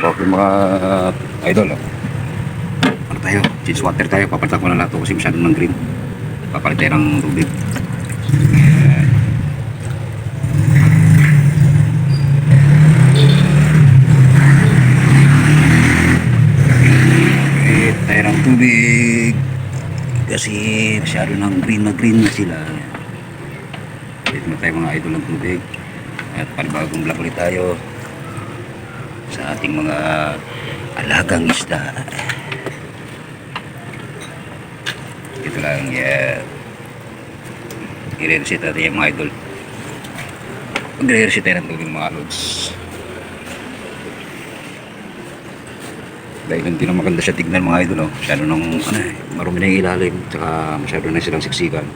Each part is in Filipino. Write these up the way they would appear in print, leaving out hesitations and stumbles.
Okay mga idol, oh. Ano tayo? Change water tayo. Papalitan ko na lahat kasi masyadong ng green. Papalit tayo ng tubig. Papalit tayo ng tubig kasi masyado ng green na sila. Palit na tayo mga idol ng tubig. At panibagong vlog ulit tayo sa ating mga alagang isda. Ito lang, i-reset natin yung mga idol. Mag-reset tayo ng tubig mga lods. Dahil hindi na maganda siya tignan mga idol, oh. Masyado nang marumi na yung ilalim, tsaka masyado na silang siksikan.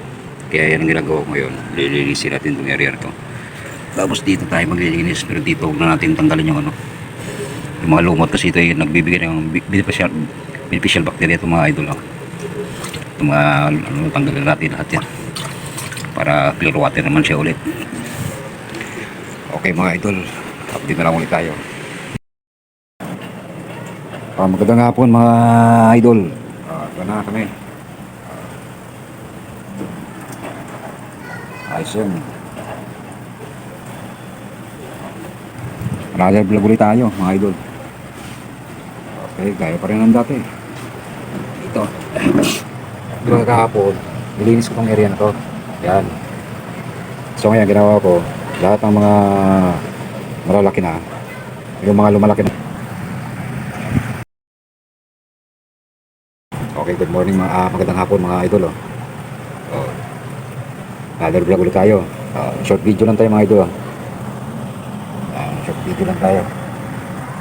Kaya yan ang ginagawa ko ngayon. Lilinisin natin itong area na to. Tapos dito tayo maglilinis, pero dito huwag na natin tanggalin yung yung mga lumot kasi ito yung nagbibigay ng beneficial bacteria itong mga idol, oh. Itong mga tanggalin natin lahat yan para clear water naman siya ulit. Okay mga idol, update na lang ulit tayo. Magandang hapon mga idol. Ito na kami. Ayos yun. Another vlog ulit tayo mga idol. Okay, gaya pa rin ng dati. Ito. Ito kahapon, nilinis ko tong area na to. Yan. So ngayon ginawa ko, lahat ng mga malalaki na, yung mga lumalaki na. Okay, good morning magandang hapon mga idol, oh. Another vlog ulit tayo. Short video lang tayo mga idol, oh. Short video lang tayo.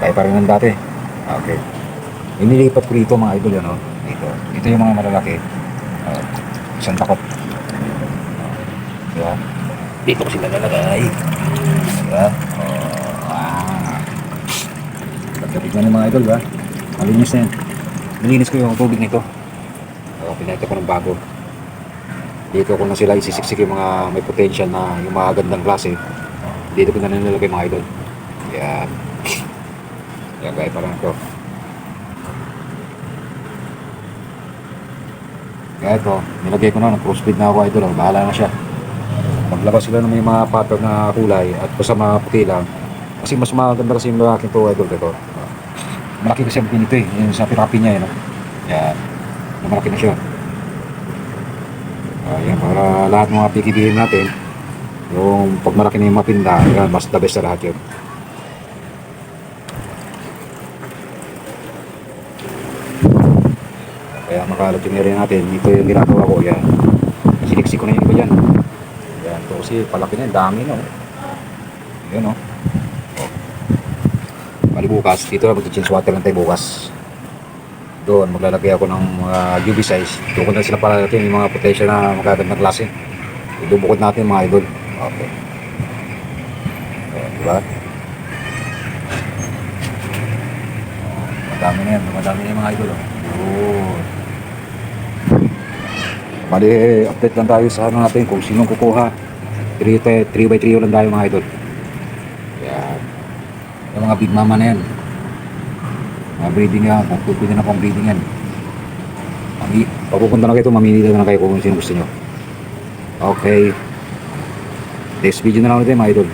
Kaya pa rin ng dati. Okay. Inilipat ko dito mga idol yan, oh. Ito yung mga malalaki. Isang takot. Diba? Dito ko sila lalagay. Diba? Pagkabit na ng mga idol, ba? Malinis na yan. Nilinis ko yung tubig nito. Pinahita ko ng bago. Dito ko na sila isisiksik yung mga may potential na yung mga gandang klase. Dito ko na nilalagay mga idol. Yan. Yan gaya pa lang ito. Kaya ito, nilagay ko na, crossbreed na ako idol. Bahala na siya. Maglabas sila ng may mga pattern na kulay at basta mga puti lang. Kasi mas maganda kasi yung lalaking to idol dito. Malaki kasi ang pinito eh. Yung sa pirapi niya yun. Yan. Malaki na siya. Yan, para lahat ng mga pikibihin natin, yung pag malaki na yung mapinda, yan, mas the best sa lahat yun. Kaya makalat yung area natin. Ito yung ginagawa ko. Yan. Siniksik ko na yung iba dyan. Yan. Ito kasi palaki na. Dami na. Yan o. Bali bukas. Dito na mag-change water lang tayo bukas. Doon maglalagay ako ng mga UV size. Doon ko na sila para natin yung mga potential na magagandang klase. Idubukod natin mga idol. Okay. Diba? Madami na yan. Madami na yung mga idol. Bali, update lang tayo sa ano natin kung sinong kukuha. 3x3 lang tayo mga idol. Yan. Yung mga big mama na yan. Mga breeding yan. Pwede na pang breeding yan. Pagpupunta na kayo ito, mamili na kayo kung sino gusto nyo. Okay. Next video na lang ulit mga idol.